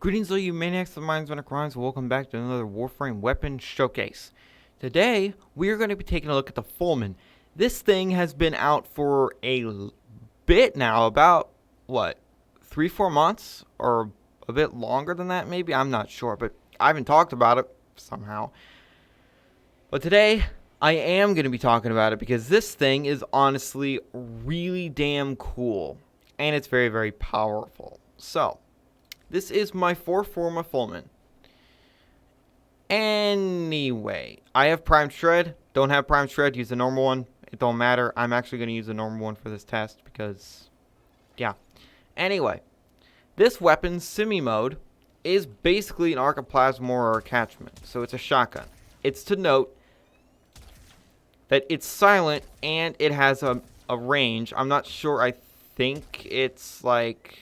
Greetings all you maniacs of minds and crimes, welcome back to another Warframe weapon showcase. Today, we are going to be taking a look at the Fulmin. This thing has been out for a bit now, about, what, 3-4 months? Or a bit longer than that maybe? I'm not sure, but I haven't talked about it somehow. But today, I am going to be talking about it because this thing is honestly really damn cool. And it's very, very powerful. So, this is my 4-forma Fulmin. Anyway, I have Prime Shred. Don't have Prime Shred, use the normal one. It don't matter. I'm actually going to use the normal one for this test because, yeah. Anyway, this weapon's semi mode is basically an Archoplasma or attachment. So it's a shotgun. It's to note that it's silent and it has a range. I'm not sure. I think it's like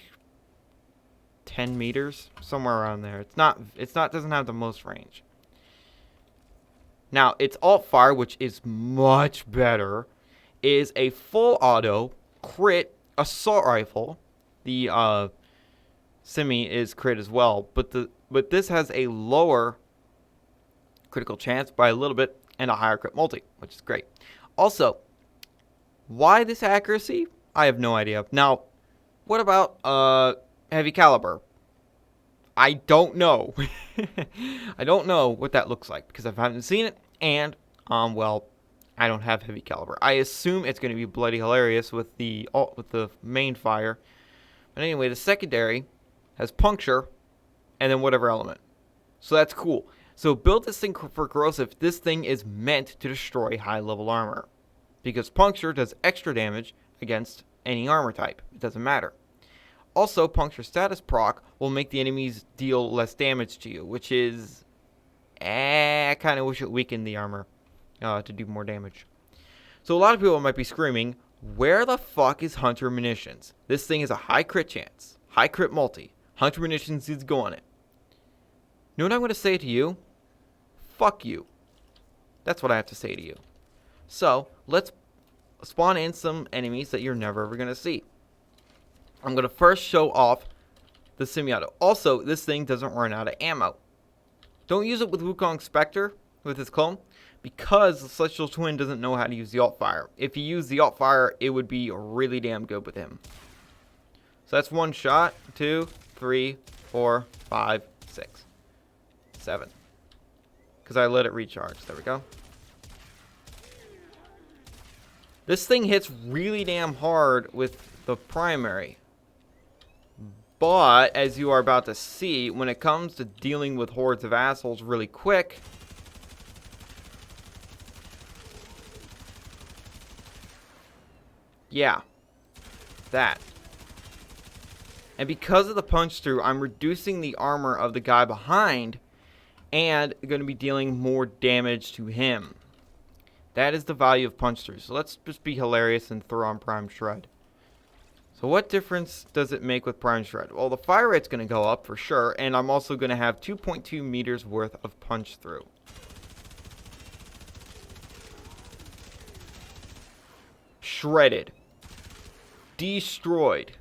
10 meters, somewhere around there. Doesn't have the most range. Now, its alt fire, which is much better, is a full auto crit assault rifle. The semi is crit as well, but this has a lower critical chance by a little bit and a higher crit multi, which is great. Also, why this accuracy? I have no idea. Now, what about heavy caliber? I don't know. I don't know what that looks like because I haven't seen it, and well, I don't have heavy caliber. I assume it's going to be bloody hilarious with the main fire. But anyway, the secondary has puncture and then whatever element. So that's cool. So build this thing for corrosive. This thing is meant to destroy high level armor because puncture does extra damage against any armor type. It doesn't matter. Also, puncture status proc will make the enemies deal less damage to you, which is, I kind of wish it weakened the armor to do more damage. So a lot of people might be screaming, where the fuck is Hunter Munitions? This thing is a high crit chance, high crit multi. Hunter Munitions needs to go on it. You know what I'm going to say to you? Fuck you. That's what I have to say to you. So, let's spawn in some enemies that you're never ever going to see. I'm going to first show off the semi-auto. Also, this thing doesn't run out of ammo. Don't use it with Wukong Spectre, with his clone, because the Celestial Twin doesn't know how to use the alt fire. If he used the alt fire, it would be really damn good with him. So that's one shot, 2, 3, 4, 5, 6, 7. Because I let it recharge. There we go. This thing hits really damn hard with the primary. But, as you are about to see, when it comes to dealing with hordes of assholes really quick, yeah, that. And because of the punch through, I'm reducing the armor of the guy behind and going to be dealing more damage to him. That is the value of punch through. So let's just be hilarious and throw on Prime Shred. So what difference does it make with Prime Shred? Well, the fire rate's going to go up for sure, and I'm also going to have 2.2 meters worth of punch through. Shredded. Destroyed.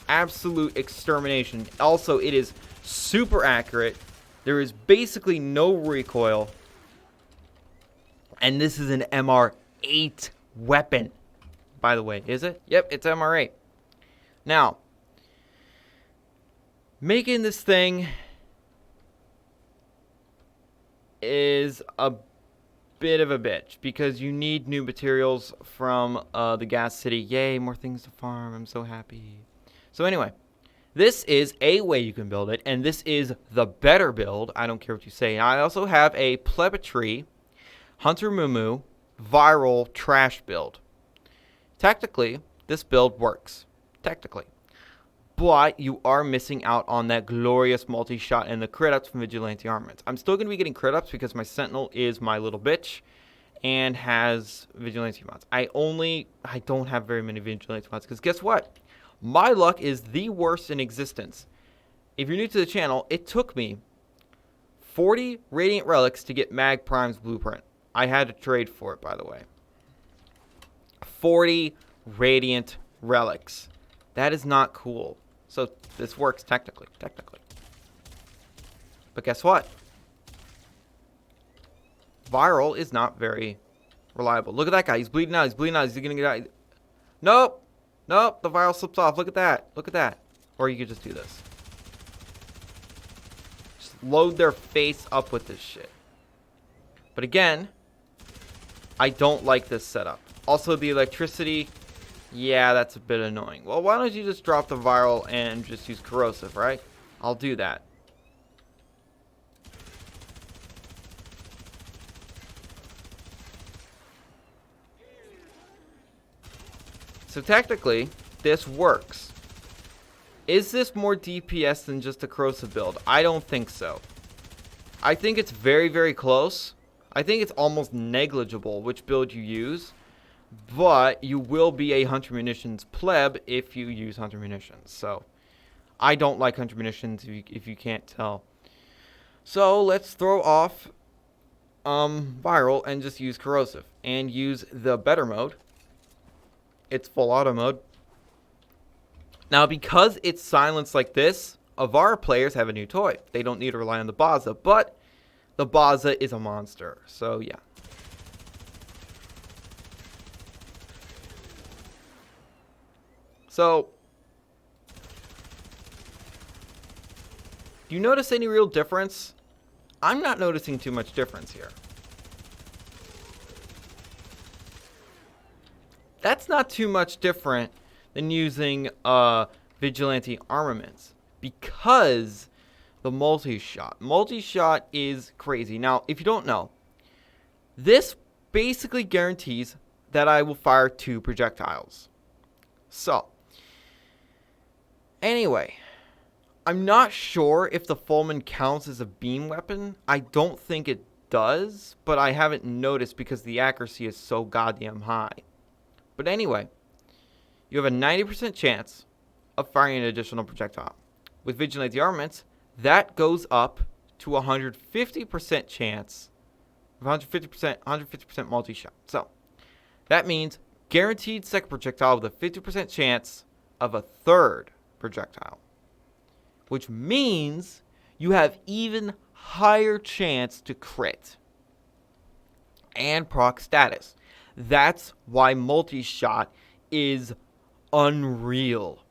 Absolute extermination. Also, it is super accurate. There is basically no recoil. And this is an MR8 weapon. By the way, is it? Yep, it's MR8. Now, making this thing is a bit of a bitch because you need new materials from the gas city. Yay, more things to farm. I'm so happy. So anyway, this is a way you can build it, and this is the better build. I don't care what you say. I also have a Plebetry Hunter Mumu viral trash build. Technically, this build works. Technically. But you are missing out on that glorious multi-shot and the crit ups from Vigilante Armaments. I'm still going to be getting crit ups because my Sentinel is my little bitch and has Vigilante mods. I don't have very many Vigilante mods because guess what? My luck is the worst in existence. If you're new to the channel, it took me 40 Radiant Relics to get Mag Prime's blueprint. I had to trade for it, by the way. 40 Radiant Relics. That is not cool. So this works technically. But guess what? Viral is not very reliable. Look at that guy. He's bleeding out. He's bleeding out. Is he going to get out? Nope. Nope. The viral slips off. Look at that. Look at that. Or you could just do this. Just load their face up with this shit. But again, I don't like this setup. Also, the electricity, yeah, that's a bit annoying. Well, why don't you just drop the viral and just use corrosive, right? I'll do that. So technically, this works. Is this more DPS than just a corrosive build? I don't think so. I think it's very, very close. I think it's almost negligible which build you use. But you will be a Hunter Munitions pleb if you use Hunter Munitions. So, I don't like Hunter Munitions if you can't tell. So, let's throw off viral and just use corrosive. And use the better mode. It's full auto mode. Now, because it's silenced like this, Avara players have a new toy. They don't need to rely on the Baza, but the Baza is a monster. So, yeah. So, do you notice any real difference? I'm not noticing too much difference here. That's not too much different than using vigilante armaments because the multi-shot. Multi-shot is crazy. Now, if you don't know, this basically guarantees that I will fire 2 projectiles. So, anyway, I'm not sure if the Fulmin counts as a beam weapon. I don't think it does, but I haven't noticed because the accuracy is so goddamn high. But anyway, you have a 90% chance of firing an additional projectile. With vigilante armaments, that goes up to 150% chance of 150% multi-shot. So, that means guaranteed second projectile with a 50% chance of a third projectile. Which means you have even higher chance to crit. And proc status. That's why multi-shot is unreal.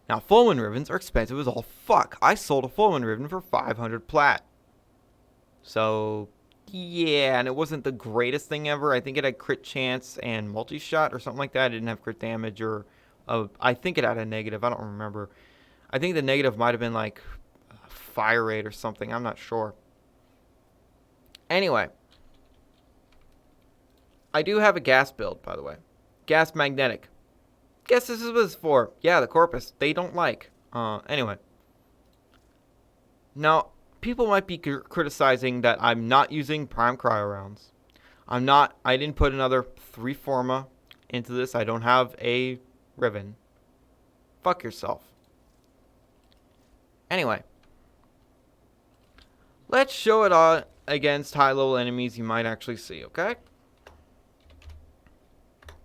Now, Fulmin ribbons are expensive as all fuck. I sold a Fulmin ribbon for 500 plat. So, yeah, and it wasn't the greatest thing ever. I think it had crit chance and multi-shot or something like that. It didn't have crit damage or... I think it had a negative. I don't remember. I think the negative might have been like fire rate or something. I'm not sure. Anyway. I do have a gas build, by the way. Gas magnetic. Guess this is what it's for. Yeah, the Corpus. They don't like. Anyway. Now, people might be criticizing that I'm not using prime cryo rounds. I didn't put another 3 Forma into this. I don't have a Riven. Fuck yourself. Anyway. Let's show it against high-level enemies you might actually see, okay?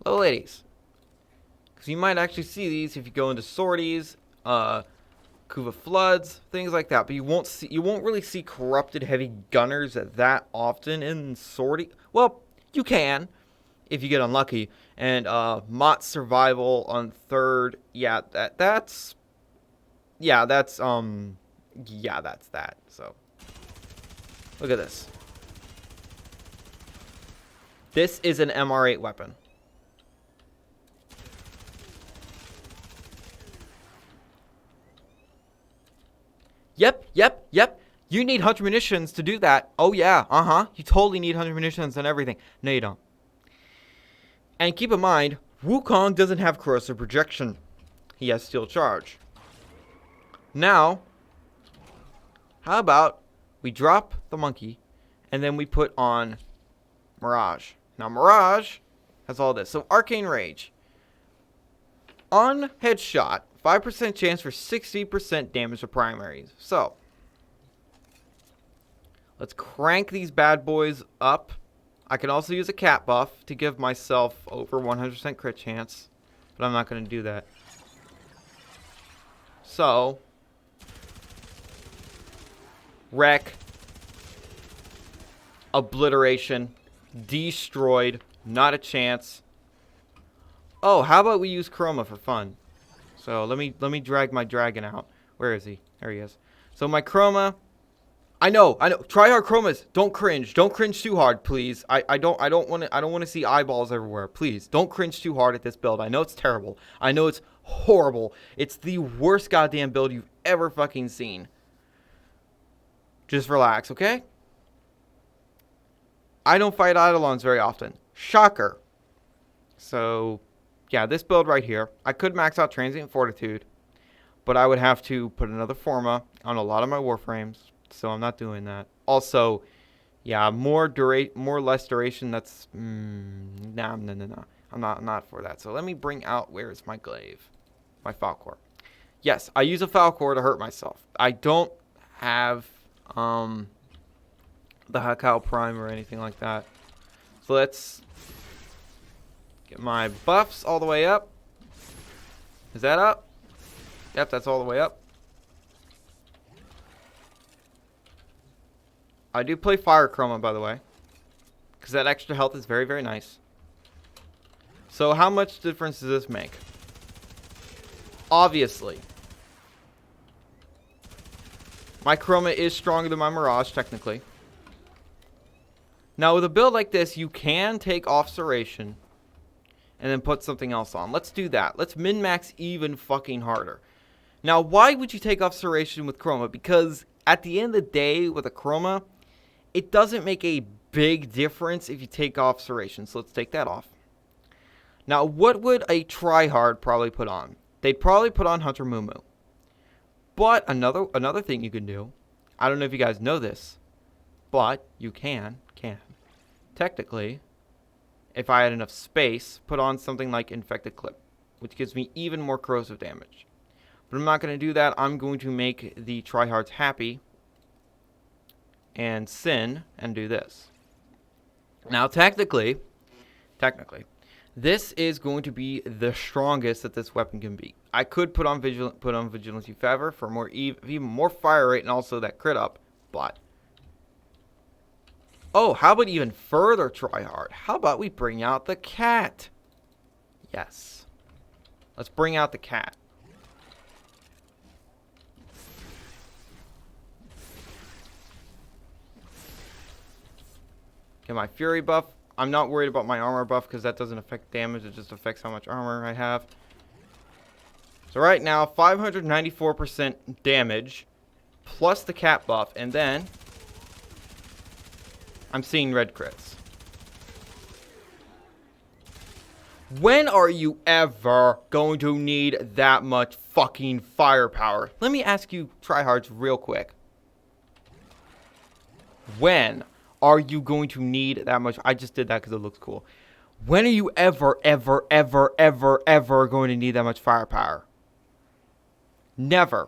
Little ladies. Because you might actually see these if you go into sorties, Kuva floods, things like that. But you won't really see corrupted heavy gunners that often in sortie. Well, you can if you get unlucky. And Mott survival on third. Yeah, that's that. So look at this. This is an MR8 weapon. Yep. You need Hunter Munitions to do that. Oh, yeah. You totally need Hunter Munitions and everything. No, you don't. And keep in mind, Wukong doesn't have corrosive projection. He has steel charge. Now, how about we drop the monkey and then we put on Mirage. Now, Mirage has all this. So, Arcane Rage. On headshot, 5% chance for 60% damage to primaries. So, let's crank these bad boys up. I can also use a cat buff to give myself over 100% crit chance. But I'm not going to do that. So, Wreck. Obliteration. Destroyed. Not a chance. Oh, how about we use chroma for fun? So let me drag my dragon out. Where is he? There he is. So my chroma. I know. Try hard chromas. Don't cringe. Don't cringe too hard, please. I don't want to see eyeballs everywhere. Please don't cringe too hard at this build. I know it's terrible. I know it's horrible. It's the worst goddamn build you've ever fucking seen. Just relax, okay? I don't fight Eidolons very often. Shocker. So, yeah, this build right here. I could max out Transient Fortitude, but I would have to put another Forma on a lot of my Warframes, so I'm not doing that. Also, yeah, more less duration. That's no. I'm not for that. So let me bring out, where's my glaive, my Falcor. Yes, I use a Falcor to hurt myself. I don't have the Hakao Prime or anything like that. So let's get my buffs all the way up. Is that up? Yep, that's all the way up. I do play Fire Chroma, by the way, because that extra health is very, very nice. So how much difference does this make? Obviously. My Chroma is stronger than my Mirage, technically. Now, with a build like this, you can take off Serration and then put something else on. Let's do that. Let's min-max even fucking harder. Now, why would you take off Serration with Chroma? Because at the end of the day, with a Chroma, it doesn't make a big difference if you take off Serration. So let's take that off. Now, what would a tryhard probably put on? They'd probably put on Hunter Mumu. But another thing you can do, I don't know if you guys know this, but you can technically, if I had enough space, put on something like Infected Clip, which gives me even more corrosive damage. But I'm not going to do that. I'm going to make the tryhards happy and sin and do this. Now, technically, this is going to be the strongest that this weapon can be. I could put on Vigilancy Fever for more even more fire rate and also that crit up, but oh, how about even further tryhard? How about we bring out the cat? Yes. Let's bring out the cat. Get my Fury buff. I'm not worried about my armor buff because that doesn't affect damage. It just affects how much armor I have. So right now, 594% damage plus the cat buff. And then I'm seeing red crits. When are you ever going to need that much fucking firepower? Let me ask you tryhards real quick. When are you going to need that much? I just did that because it looks cool. When are you ever going to need that much firepower? Never.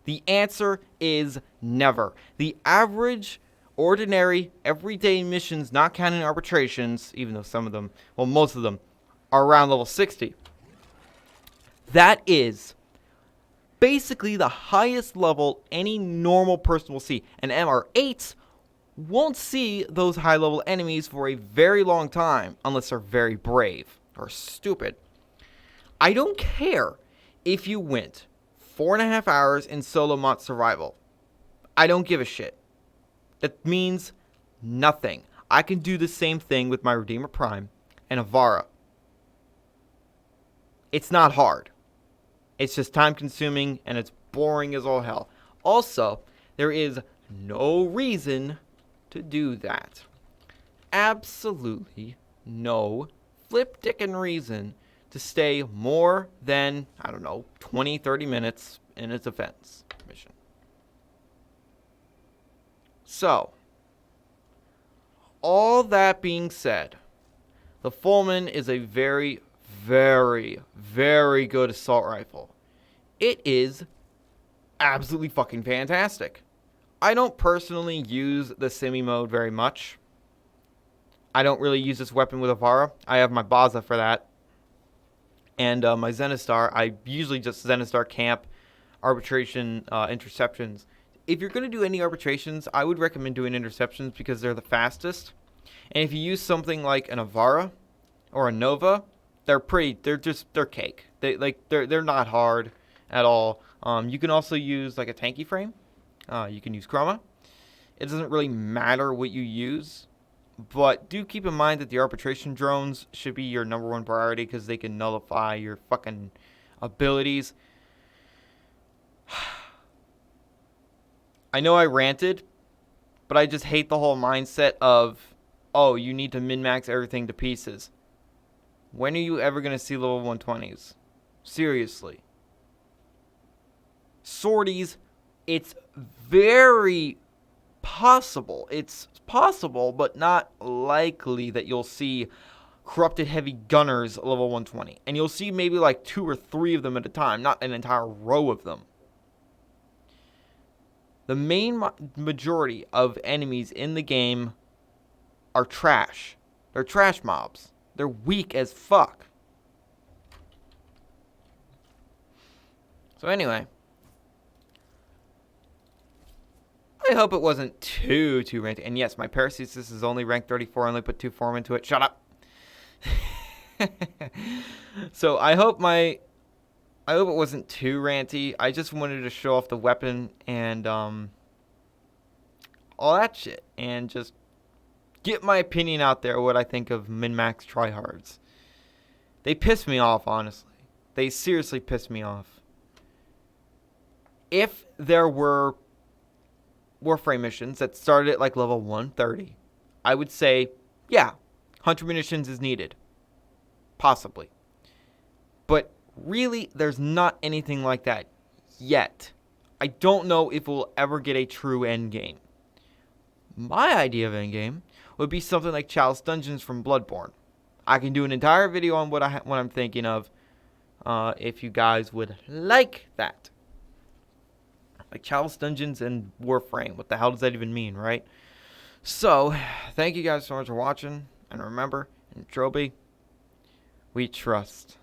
The answer is never. The average, ordinary, everyday missions, not counting arbitrations, even though some of them, well, most of them, are around level 60. That is basically the highest level any normal person will see. And MR8s won't see those high level enemies for a very long time unless they're very brave or stupid. I don't care if you went 4.5 hours in solo mod survival. I don't give a shit. That means nothing. I can do the same thing with my Redeemer Prime and Avara. It's not hard. It's just time consuming and it's boring as all hell. Also, there is no reason to do that. Absolutely no flip-dickin' reason to stay more than, I don't know, 20, 30 minutes in a defense mission. So, all that being said, the Fulmin is a very, very, very good assault rifle. It is absolutely fucking fantastic. I don't personally use the semi mode very much. I don't really use this weapon with Avara. I have my Baza for that. And my Zenistar, I usually just Zenistar camp, arbitration, interceptions. if you're going to do any arbitrations, I would recommend doing interceptions because they're the fastest. And if you use something like an Avara or a Nova, they're cake. They're not hard at all. You can also use like a tanky frame. You can use Chroma. It doesn't really matter what you use, but do keep in mind that the arbitration drones should be your number one priority because they can nullify your fucking abilities. I know I ranted, but I just hate the whole mindset of, oh, you need to min-max everything to pieces. When are you ever going to see level 120s? Seriously. Sorties, it's very possible. It's possible, but not likely that you'll see corrupted heavy gunners level 120. And you'll see maybe like 2 or 3 of them at a time, not an entire row of them. The main majority of enemies in the game are trash. They're trash mobs. They're weak as fuck. So anyway, I hope it wasn't too ranty. And yes, my Paracesis is only rank 34. I only put 2 form into it. Shut up. So I hope it wasn't too ranty. I just wanted to show off the weapon and all that shit, and just get my opinion out there, what I think of min-max tryhards. They piss me off, honestly. They seriously piss me off. If there were Warframe missions that started at like level 130, I would say, yeah, Hunter munitions is needed. Possibly. But really, there's not anything like that yet. I don't know if we'll ever get a true endgame. My idea of endgame would be something like Chalice Dungeons from Bloodborne. I can do an entire video on what I'm thinking of, if you guys would like that. Like Chalice Dungeons and Warframe. What the hell does that even mean, right? So, thank you guys so much for watching. And remember, in Troby, we trust.